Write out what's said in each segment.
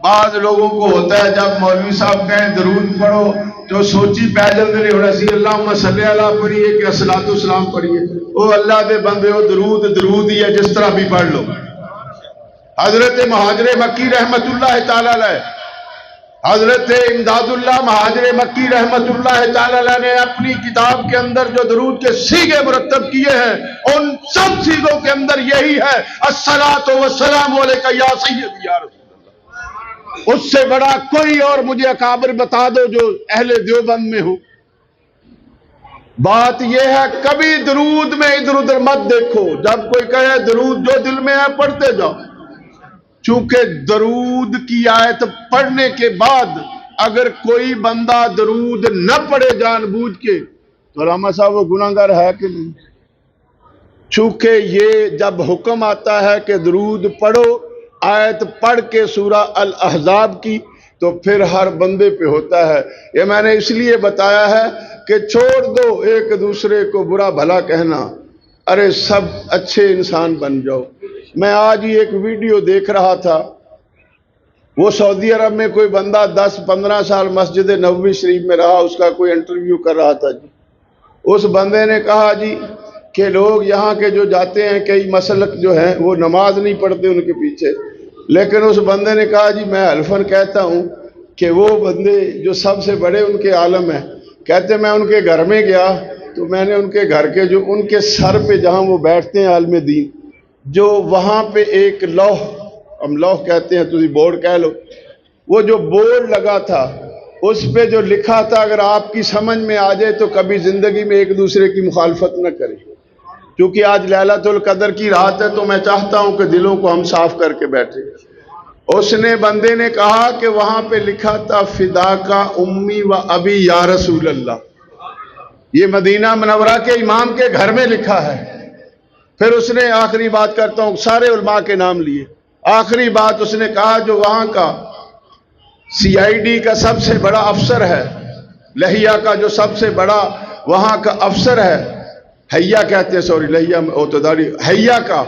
بعض لوگوں کو ہوتا ہے جب مولوی صاحب کہیں درود پڑھو تو سوچی پیدل دے ہونا سی اللہم صلی اللہ پڑھیے کہ الصلاۃ والسلام پڑھیے. او اللہ دے بندے ہو، درود ہی ہے، جس طرح بھی پڑھ لو. حضرت مہاجر مکی رحمت اللہ تعالی علیہ، حضرت امداد اللہ مہاجر مکی رحمت اللہ تعالی علیہ نے اپنی کتاب کے اندر جو درود کے سیغے مرتب کیے ہیں، ان سب سیغوں کے اندر یہی ہے الصلاۃ والسلام علیک یا سیدی یا رسول. اس سے بڑا کوئی اور مجھے اکابر بتا دو جو اہل دیوبند میں ہو. بات یہ ہے کبھی درود میں ادھر ادھر مت دیکھو. جب کوئی کہے درود جو دل میں ہے پڑھتے جاؤ. چونکہ درود کی آیت پڑھنے کے بعد اگر کوئی بندہ درود نہ پڑھے جان بوجھ کے تو علامہ صاحب وہ گناہگار ہے کہ نہیں؟ چونکہ یہ جب حکم آتا ہے کہ درود پڑھو، آیت پڑھ کے سورہ الاحزاب کی، تو پھر ہر بندے پہ ہوتا ہے. یہ میں نے اس لیے بتایا ہے کہ چھوڑ دو ایک دوسرے کو برا بھلا کہنا، ارے سب اچھے انسان بن جاؤ. میں آج ہی ایک ویڈیو دیکھ رہا تھا، وہ سعودی عرب میں کوئی بندہ 10-15 سال مسجد نبوی شریف میں رہا، اس کا کوئی انٹرویو کر رہا تھا جی. اس بندے نے کہا جی کہ لوگ یہاں کے جو جاتے ہیں کئی مسلک جو ہیں وہ نماز نہیں پڑھتے ان کے پیچھے، لیکن اس بندے نے کہا جی میں الفن کہتا ہوں کہ وہ بندے جو سب سے بڑے ان کے عالم ہیں، کہتے میں ان کے گھر میں گیا تو میں نے ان کے گھر کے جو ان کے سر پہ جہاں وہ بیٹھتے ہیں عالم دین، جو وہاں پہ ایک لوح، ہم لوح کہتے ہیں تسی بورڈ کہہ لو، وہ جو بورڈ لگا تھا اس پہ جو لکھا تھا اگر آپ کی سمجھ میں آ جائے تو کبھی زندگی میں ایک دوسرے کی مخالفت نہ کریں. کیونکہ آج لیلۃ القدر کی رات ہے تو میں چاہتا ہوں کہ دلوں کو ہم صاف کر کے بیٹھیں. اس نے بندے نے کہا کہ وہاں پہ لکھا تھا فدا کا امی و ابی یا رسول اللہ. یہ مدینہ منورہ کے امام کے گھر میں لکھا ہے. پھر اس نے آخری بات کرتا ہوں، سارے علماء کے نام لیے، آخری بات اس نے کہا جو وہاں کا CID کا سب سے بڑا افسر ہے، لہیا کا جو سب سے بڑا وہاں کا افسر ہے، حیا کہتے ہیں، سوری لہیا میں اوتداری، حیا کا،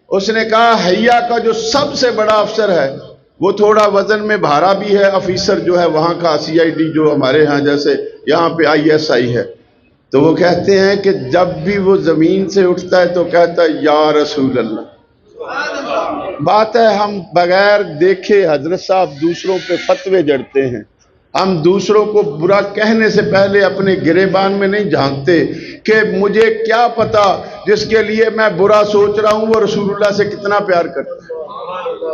اس نے کہا حیا کا جو سب سے بڑا افسر ہے وہ تھوڑا وزن میں بھارا بھی ہے، افیسر جو ہے وہاں کا CID جو ہمارے ہاں جیسے یہاں پہ ISI ہے. تو وہ کہتے ہیں کہ جب بھی وہ زمین سے اٹھتا ہے تو کہتا ہے یا رسول اللہ. بات ہے ہم بغیر دیکھے حضرت صاحب دوسروں پہ فتوے جڑتے ہیں. ہم دوسروں کو برا کہنے سے پہلے اپنے گریبان میں نہیں جھانکتے کہ مجھے کیا پتا جس کے لیے میں برا سوچ رہا ہوں وہ رسول اللہ سے کتنا پیار کرتا ہے.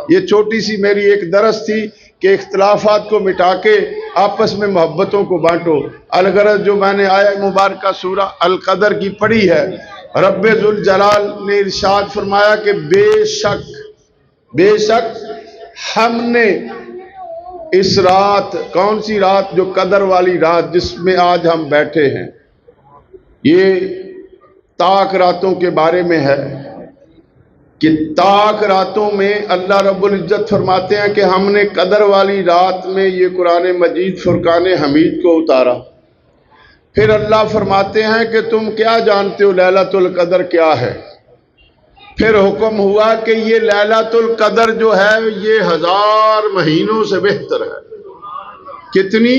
یہ چھوٹی سی میری ایک درس تھی کہ اختلافات کو مٹا کے آپس میں محبتوں کو بانٹو. الغرض جو میں نے آیت مبارکہ سورہ القدر کی پڑھی ہے، رب ذوالجلال نے ارشاد فرمایا کہ بے شک ہم نے اس رات، کون سی رات؟ جو قدر والی رات جس میں آج ہم بیٹھے ہیں، یہ طاق راتوں کے بارے میں ہے کہ طاق راتوں میں اللہ رب العزت فرماتے ہیں کہ ہم نے قدر والی رات میں یہ قرآن مجید فرقان حمید کو اتارا. پھر اللہ فرماتے ہیں کہ تم کیا جانتے ہو لیلۃ القدر کیا ہے؟ پھر حکم ہوا کہ یہ لیلۃ القدر جو ہے یہ 1000 مہینوں سے بہتر ہے. کتنی؟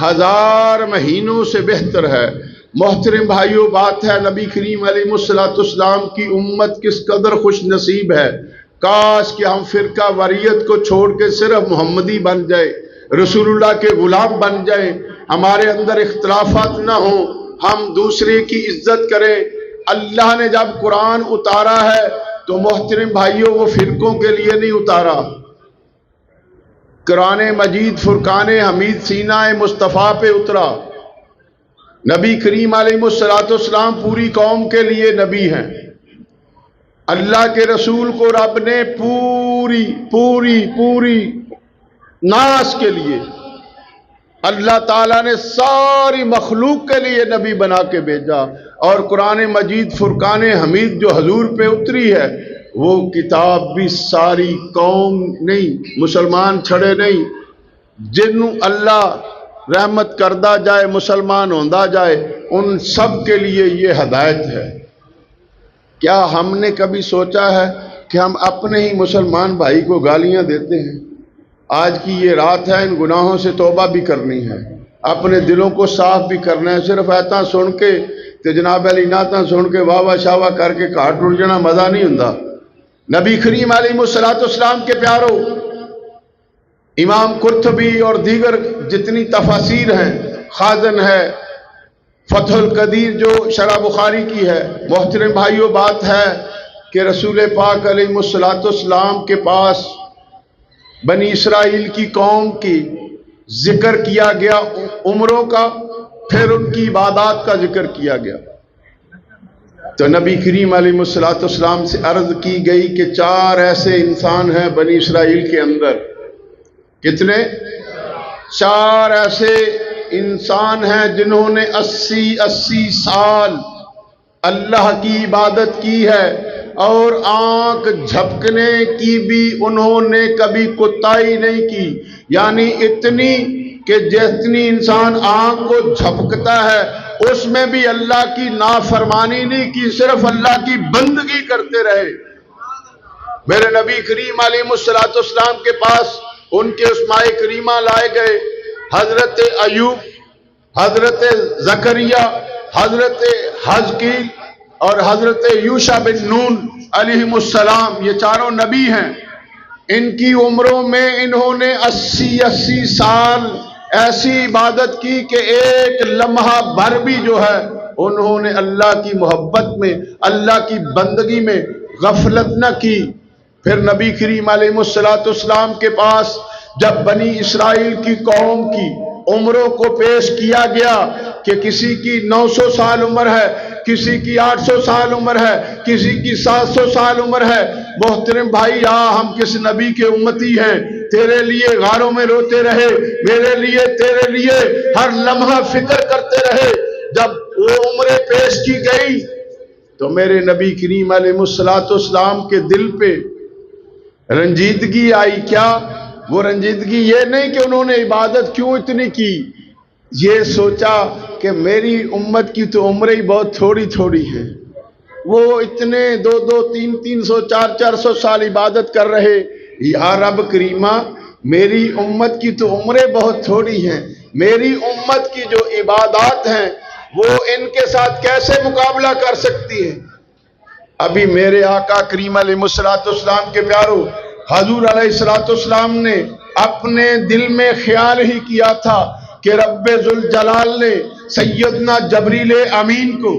1000 مہینوں سے بہتر ہے. محترم بھائیوں، بات ہے نبی کریم علیہ السلام کی امت کس قدر خوش نصیب ہے. کاش کہ ہم فرقہ واریت کو چھوڑ کے صرف محمدی بن جائے، رسول اللہ کے غلام بن جائیں، ہمارے اندر اختلافات نہ ہوں، ہم دوسرے کی عزت کریں. اللہ نے جب قرآن اتارا ہے تو محترم بھائیوں وہ فرقوں کے لیے نہیں اتارا. قرآن مجید فرقان حمید سینہ مصطفیٰ پہ اترا. نبی کریم علیہ السلام پوری قوم کے لیے نبی ہیں. اللہ کے رسول کو رب نے پوری ناس کے لیے، اللہ تعالیٰ نے ساری مخلوق کے لیے نبی بنا کے بھیجا. اور قرآن مجید فرقان حمید جو حضور پہ اتری ہے وہ کتاب بھی ساری قوم نہیں، مسلمان چھڑے نہیں، جنوں اللہ رحمت کردہ جائے، مسلمان ہوندہ جائے، ان سب کے لیے یہ ہدایت ہے. کیا ہم نے کبھی سوچا ہے کہ ہم اپنے ہی مسلمان بھائی کو گالیاں دیتے ہیں؟ آج کی یہ رات ہے، ان گناہوں سے توبہ بھی کرنی ہے، اپنے دلوں کو صاف بھی کرنا ہے۔ صرف ایتا سن کے تے جناب علی نعتاں سن کے واہ واہ شاوا کر کے گھاٹ ٹوٹ جانا مزہ نہیں ہوندا۔ نبی کریم علیہ السلام کے پیارو، امام قرطبی اور دیگر جتنی تفاسیر ہیں، خازن ہے، فتح القدیر جو شرح بخاری کی ہے، محترم بھائیوں بات ہے کہ رسول پاک علیہ السلام کے پاس بنی اسرائیل کی قوم کی ذکر کیا گیا عمروں کا، پھر ان کی عبادات کا ذکر کیا گیا۔ تو نبی کریم علیہ السلام سے عرض کی گئی کہ 4 ایسے انسان ہیں بنی اسرائیل کے اندر۔ کتنے؟ 4 ایسے انسان ہیں جنہوں نے 80 سال اللہ کی عبادت کی ہے، اور آنکھ جھپکنے کی بھی انہوں نے کبھی کوتاہی نہیں کی، یعنی اتنی کہ جتنی انسان آنکھ کو جھپکتا ہے اس میں بھی اللہ کی نافرمانی نہیں کی، صرف اللہ کی بندگی کرتے رہے۔ میرے نبی کریم علیہ السلام کے پاس ان کے اس مائے کریمہ لائے گئے، حضرت ایوب، حضرت زکریا، حضرت حزقیل اور حضرت یوشع بن نون علیہ السلام، یہ 4 نبی ہیں۔ ان کی عمروں میں انہوں نے 80 سال ایسی عبادت کی کہ ایک لمحہ بھر بھی جو ہے انہوں نے اللہ کی محبت میں، اللہ کی بندگی میں غفلت نہ کی۔ پھر نبی کریم علیہ السلام کے پاس جب بنی اسرائیل کی قوم کی عمروں کو پیش کیا گیا کہ کسی کی 900 سال عمر ہے، کسی کی 800 سال عمر ہے، کسی کی 700 سال عمر ہے، محترم بھائی ہم کس نبی کے امتی ہیں؟ تیرے لیے غاروں میں روتے رہے، میرے لیے تیرے لیے ہر لمحہ فکر کرتے رہے۔ جب وہ عمریں پیش کی گئی تو میرے نبی کریم علیہ السلام کے دل پہ رنجیدگی آئی۔ کیا وہ رنجیدگی؟ یہ نہیں کہ انہوں نے عبادت کیوں اتنی کی، یہ سوچا کہ میری امت کی تو عمریں ہی بہت تھوڑی ہیں، وہ اتنے 200 300 400 سال عبادت کر رہے، یا رب کریمہ میری امت کی تو عمریں بہت تھوڑی ہیں، میری امت کی جو عبادات ہیں وہ ان کے ساتھ کیسے مقابلہ کر سکتی ہیں؟ ابھی میرے آقا کریم علیہ السلام کے پیارو، حضور علیہ السلام نے اپنے دل میں خیال ہی کیا تھا کہ رب ذوالجلال نے سیدنا جبریل امین کو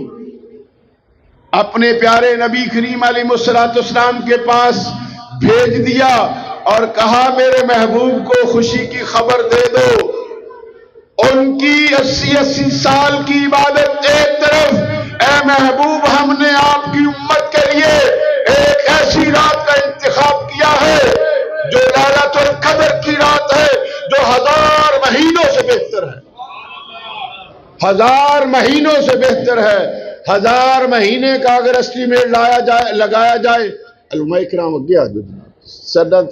اپنے پیارے نبی کریم علیہ السلام کے پاس بھیج دیا اور کہا میرے محبوب کو خوشی کی خبر دے دو، ان کی 80 سال کی عبادت ایک طرف، اے محبوب ہم نے آپ کی امت کے لیے ایک ایسی رات کا انتخاب کیا ہے جو لیلۃ القدر کی رات ہے، جو 1000 مہینوں سے بہتر ہے، 1000 مہینوں سے بہتر ہے۔ 1000 مہینے کا اگر اسٹیمیٹ لگایا جائے، علماء اکرام اگے آ جاؤ،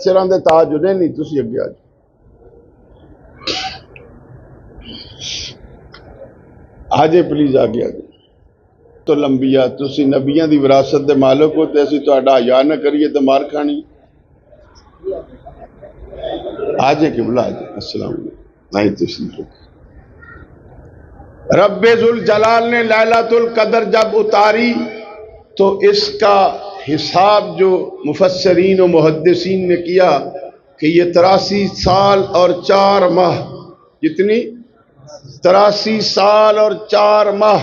سراں دے تاج نے نہیں، تسی اگے آ جاؤ، آجے پلیز آگے آ جاؤ۔ تو لمبیا تسی نبیاں دی وراثت دے مالک ہو تے اسی تہاڈا حیا نہ کریے تے مار کھانی۔ آجے قبلہ آجے، السلام علیکم، نہیں تشریف رکھیں۔ رب ذوالجلال نے لیلۃ القدر جب اتاری تو اس کا حساب جو مفسرین و محدثین نے کیا کہ یہ 83 سال اور 4 ماہ، جتنی 83 سال اور 4 ماہ،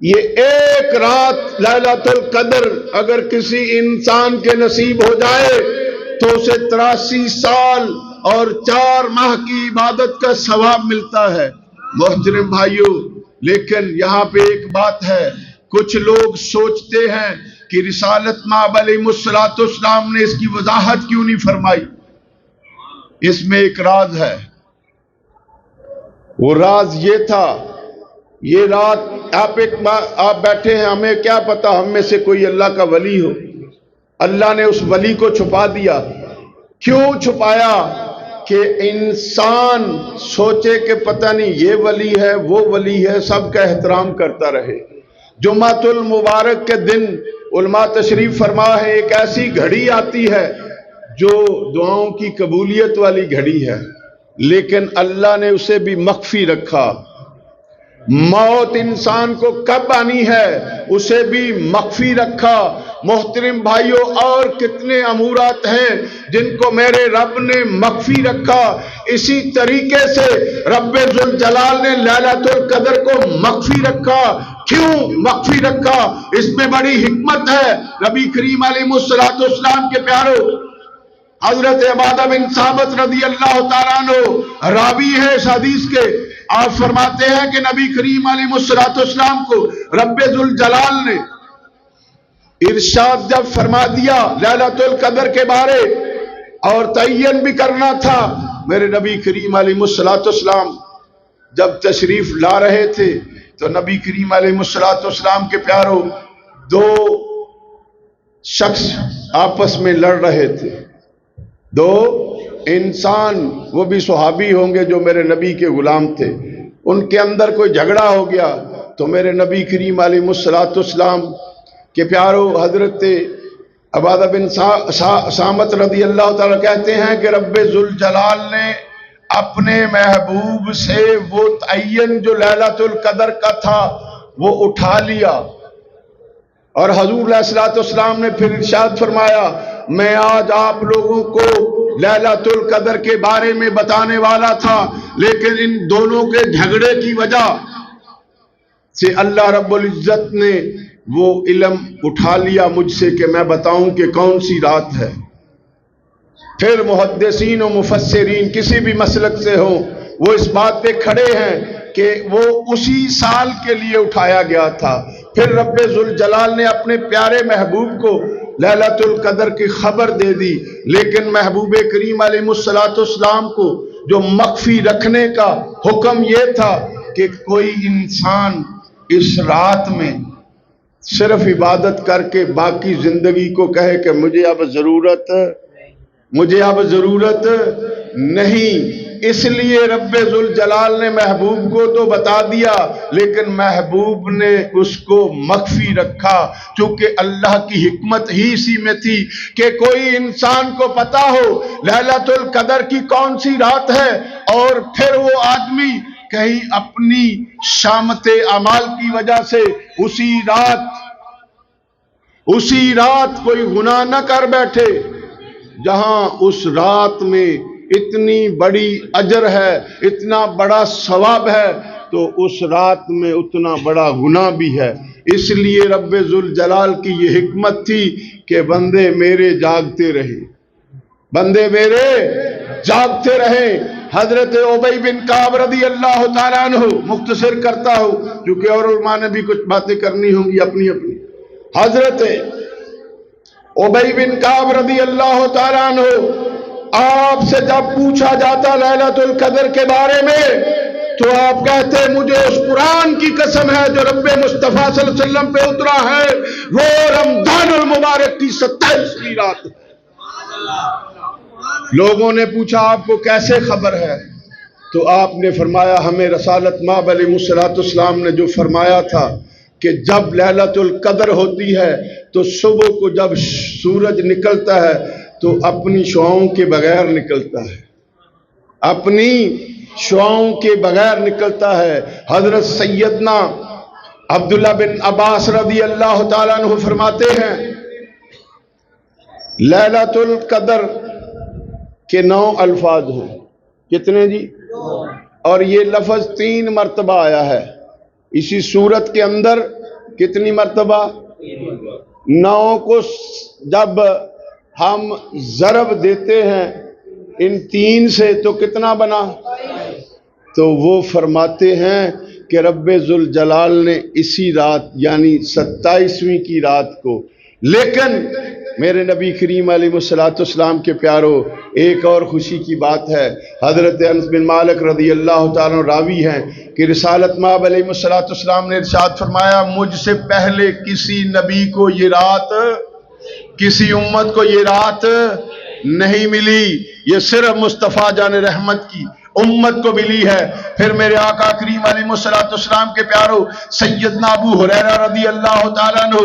یہ ایک رات لیلۃ القدر اگر کسی انسان کے نصیب ہو جائے تو اسے 83 سال اور 4 ماہ کی عبادت کا ثواب ملتا ہے۔ محترم بھائیوں، لیکن یہاں پہ ایک بات ہے، کچھ لوگ سوچتے ہیں کہ رسالت مآب علیہ السلام نے اس کی وضاحت کیوں نہیں فرمائی۔ اس میں ایک راز ہے، وہ راز یہ تھا، یہ رات آپ بیٹھے ہیں، ہمیں کیا پتا ہم میں سے کوئی اللہ کا ولی ہو، اللہ نے اس ولی کو چھپا دیا۔ کیوں چھپایا؟ کہ انسان سوچے کہ پتہ نہیں یہ ولی ہے وہ ولی ہے، سب کا احترام کرتا رہے۔ جمعۃ المبارک کے دن علماء تشریف فرما ہے، ایک ایسی گھڑی آتی ہے جو دعاؤں کی قبولیت والی گھڑی ہے، لیکن اللہ نے اسے بھی مخفی رکھا۔ موت انسان کو کب آنی ہے اسے بھی مخفی رکھا۔ محترم بھائیوں، اور کتنے امورات ہیں جن کو میرے رب نے مخفی رکھا۔ اسی طریقے سے رب ذوالجلال نے لیلۃ القدر کو مخفی رکھا۔ کیوں مخفی رکھا؟ اس میں بڑی حکمت ہے۔ نبی کریم علیہ الصلوۃ والسلام کے پیارو، حضرت عبادہ بن ثابت رضی اللہ تعالیٰ عنہ راوی ہے اس حدیث کے، آپ فرماتے ہیں کہ نبی کریم علیہ الصلوۃ والسلام کو رب ذوالجلال نے ارشاد جب فرما دیا لیلۃ القدر کے بارے اور تعین بھی کرنا تھا، میرے نبی کریم علیہ الصلوۃ والسلام جب تشریف لا رہے تھے تو نبی کریم علیہ الصلوۃ والسلام کے پیارو، دو شخص آپس میں لڑ رہے تھے، دو انسان، وہ بھی صحابی ہوں گے جو میرے نبی کے غلام تھے، ان کے اندر کوئی جھگڑا ہو گیا تو میرے نبی کریم علیہ الصلوۃ والسلام کے پیارو حضرت عبادہ بن صامت رضی اللہ تعالیٰ کہتے ہیں کہ رب ذوالجلال نے اپنے محبوب سے وہ تعین جو لیلۃ القدر کا تھا وہ اٹھا لیا، اور حضور علیہ الصلوۃ والسلام نے پھر ارشاد فرمایا، میں آج آپ لوگوں کو لیلۃ القدر کے بارے میں بتانے والا تھا، لیکن ان دونوں کے جھگڑے کی وجہ سے اللہ رب العزت نے وہ علم اٹھا لیا مجھ سے کہ میں بتاؤں کہ کون سی رات ہے۔ پھر محدثین و مفسرین کسی بھی مسلک سے ہوں، وہ اس بات پہ کھڑے ہیں کہ وہ اسی سال کے لیے اٹھایا گیا تھا۔ پھر رب ذوالجلال نے اپنے پیارے محبوب کو لیلۃ القدر کی خبر دے دی، لیکن محبوب کریم علیہ الصلوۃ والسلام کو جو مخفی رکھنے کا حکم یہ تھا کہ کوئی انسان اس رات میں صرف عبادت کر کے باقی زندگی کو کہے کہ مجھے اب ضرورت نہیں۔ اس لیے رب ذوالجلال نے محبوب کو تو بتا دیا، لیکن محبوب نے اس کو مخفی رکھا، چونکہ اللہ کی حکمت ہی اسی میں تھی کہ کوئی انسان کو پتا ہو لیلۃ القدر کی کون سی رات ہے، اور پھر وہ آدمی کہیں اپنی شامت اعمال کی وجہ سے اسی رات کوئی گناہ نہ کر بیٹھے، جہاں اس رات میں اتنی بڑی اجر ہے، اتنا بڑا ثواب ہے، تو اس رات میں اتنا بڑا گناہ بھی ہے۔ اس لیے رب ذوالجلال کی یہ حکمت تھی کہ بندے میرے جاگتے رہے۔ حضرت ابی بن کعب رضی اللہ تعالیٰ عنہ، مختصر کرتا ہوں کیونکہ اور علماء نے بھی کچھ باتیں کرنی ہوں گی اپنی۔ حضرت ابی بن کعب رضی اللہ تعالیٰ عنہ، آپ سے جب پوچھا جاتا لیلۃ القدر کے بارے میں تو آپ کہتے مجھے اس قرآن کی قسم ہے جو رب مصطفیٰ صلی اللہ علیہ وسلم پہ اترا ہے، وہ رمضان المبارک کی 27ویں رات۔ لوگوں نے پوچھا آپ کو کیسے خبر ہے؟ تو آپ نے فرمایا ہمیں رسالت مآب علیہ الصلوۃ والسلام نے جو فرمایا تھا کہ جب لیلۃ القدر ہوتی ہے تو صبح کو جب سورج نکلتا ہے تو اپنی شعاؤں کے بغیر نکلتا ہے۔ حضرت سیدنا عبداللہ بن عباس رضی اللہ تعالیٰ عنہ فرماتے ہیں لیلۃ القدر کے 9 الفاظ ہیں۔ کتنے جی؟ اور یہ لفظ 3 مرتبہ آیا ہے اسی صورت کے اندر۔ کتنی مرتبہ؟ 9 کو جب ہم ضرب دیتے ہیں ان 3 سے تو کتنا بنا؟ تو وہ فرماتے ہیں کہ رب ذوالجلال نے اسی رات یعنی 27ویں کی رات کو، لیکن میرے نبی کریم علیہ الصلوۃ والسلام کے پیارو، ایک اور خوشی کی بات ہے۔ حضرت انس بن مالک رضی اللہ تعالیٰ عنہ راوی ہیں کہ رسالت مآب علیہ الصلوۃ والسلام نے ارشاد فرمایا مجھ سے پہلے کسی نبی کو یہ رات، کسی امت کو یہ رات نہیں ملی، یہ صرف مصطفیٰ جان رحمت کی امت کو ملی ہے۔ پھر میرے آقا کریم علیہ الصلوۃ والسلام کے پیارو، سیدنا ابو ہریرہ رضی اللہ تعالیٰ عنہ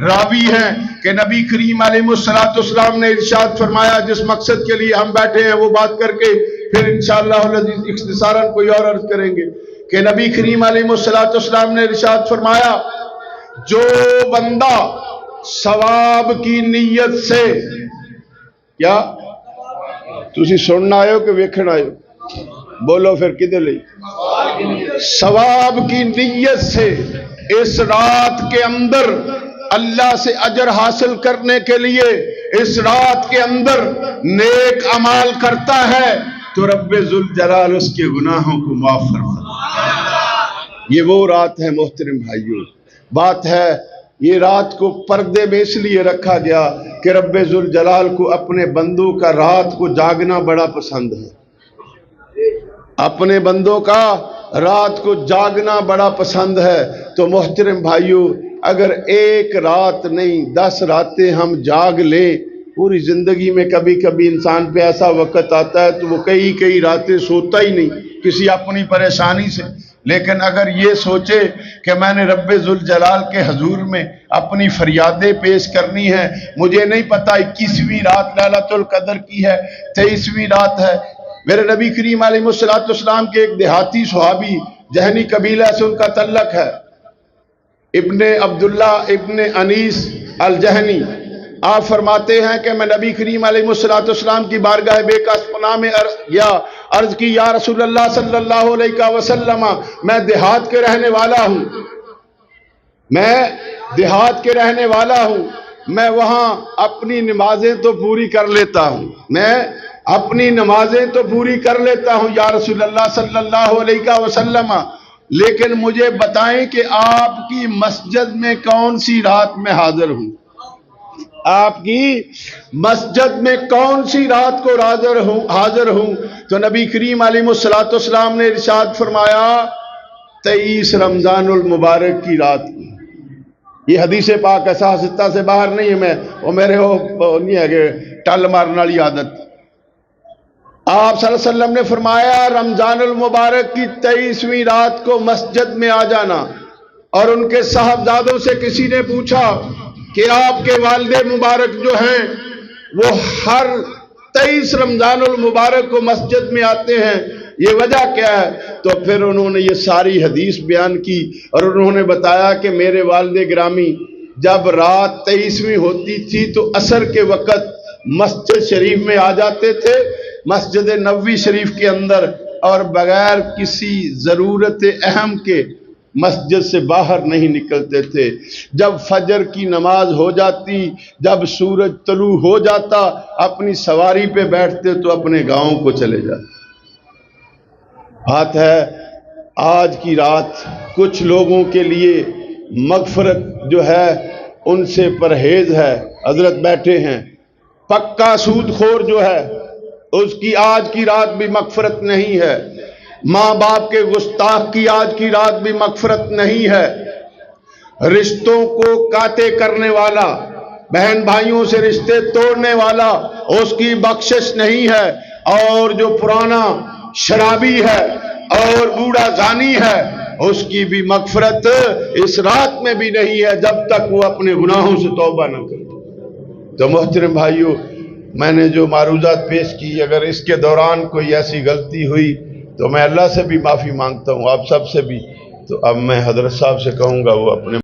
راوی ہیں کہ نبی کریم علیہ السلام نے ارشاد فرمایا، جس مقصد کے لیے ہم بیٹھے ہیں وہ بات کر کے پھر انشاءاللہ العزیز اختصاراً کوئی اور عرض کریں گے کہ نبی کریم علیہ السلام نے ارشاد فرمایا، جو بندہ ثواب کی نیت سے، کیا تسی سننا آئے ہو کہ ویکھن آئے ہو؟ بولو پھر کدھر لئی؟ ثواب کی نیت سے اس رات کے اندر اللہ سے اجر حاصل کرنے کے لیے اس رات کے اندر نیک اعمال کرتا ہے تو رب ذوالجلال اس کے گناہوں کو معاف فرماتا ہے۔ یہ وہ رات ہے محترم بھائیوں، بات ہے یہ رات کو پردے میں اس لیے رکھا گیا کہ رب ذوالجلال کو اپنے بندوں کا رات کو جاگنا بڑا پسند ہے، اپنے بندوں کا رات کو جاگنا بڑا پسند ہے۔ تو محترم بھائیوں، اگر ایک رات نہیں 10 راتیں ہم جاگ لیں، پوری زندگی میں کبھی کبھی انسان پہ ایسا وقت آتا ہے تو وہ کئی راتیں سوتا ہی نہیں کسی اپنی پریشانی سے، لیکن اگر یہ سوچے کہ میں نے رب ذوالجلال کے حضور میں اپنی فریادیں پیش کرنی ہے، مجھے نہیں پتا 21ویں رات لیلۃ القدر کی ہے 23ویں رات ہے، میرے نبی کریم علیہ السلام کے ایک دیہاتی صحابی جہنی قبیلہ سے ان کا تعلق ہے، ابن عبداللہ ابن انیس الجہنی، آپ فرماتے ہیں کہ میں نبی کریم علیہ السلام کی بارگاہ بے کس پناہ میں عرض کی، یا رسول اللہ صلی اللہ علیہ وسلم، میں دیہات کے رہنے والا ہوں، میں وہاں اپنی نمازیں تو پوری کر لیتا ہوں، یا رسول اللہ صلی اللہ علیہ وسلم، لیکن مجھے بتائیں کہ آپ کی مسجد میں کون سی رات میں حاضر ہوں، آپ کی مسجد میں کون سی رات کو حاضر ہوں؟ تو نبی کریم علیہ السلام نے ارشاد فرمایا 23 رمضان المبارک کی رات کو۔ یہ حدیث پاک ہے، صحیح ستہ سے باہر نہیں ہے، میرے نہیں ہے کہ ٹل مارنے والی عادت۔ آپ صلی اللہ علیہ وسلم نے فرمایا رمضان المبارک کی 23ویں رات کو مسجد میں آ جانا، اور ان کے صاحبزادوں سے کسی نے پوچھا کہ آپ کے والد مبارک جو ہیں وہ ہر 23 رمضان المبارک کو مسجد میں آتے ہیں، یہ وجہ کیا ہے؟ تو پھر انہوں نے یہ ساری حدیث بیان کی اور انہوں نے بتایا کہ میرے والد گرامی جب رات 23ویں ہوتی تھی تو عصر کے وقت مسجد شریف میں آ جاتے تھے، مسجد نبوی شریف کے اندر، اور بغیر کسی ضرورت اہم کے مسجد سے باہر نہیں نکلتے تھے۔ جب فجر کی نماز ہو جاتی، جب سورج طلوع ہو جاتا، اپنی سواری پہ بیٹھتے تو اپنے گاؤں کو چلے جاتے۔ بات ہے آج کی رات کچھ لوگوں کے لیے مغفرت جو ہے ان سے پرہیز ہے، حضرت بیٹھے ہیں، پکا سود خور جو ہے اس کی آج کی رات بھی مغفرت نہیں ہے، ماں باپ کے گستاخ کی آج کی رات بھی مغفرت نہیں ہے، رشتوں کو قاطع کرنے والا، بہن بھائیوں سے رشتے توڑنے والا اس کی بخشش نہیں ہے، اور جو پرانا شرابی ہے اور بوڑھا زانی ہے اس کی بھی مغفرت اس رات میں بھی نہیں ہے جب تک وہ اپنے گناہوں سے توبہ نہ کرے۔ تو محترم بھائیوں، میں نے جو معروضات پیش کی، اگر اس کے دوران کوئی ایسی غلطی ہوئی تو میں اللہ سے بھی معافی مانگتا ہوں، آپ سب سے بھی۔ تو اب میں حضرت صاحب سے کہوں گا وہ اپنے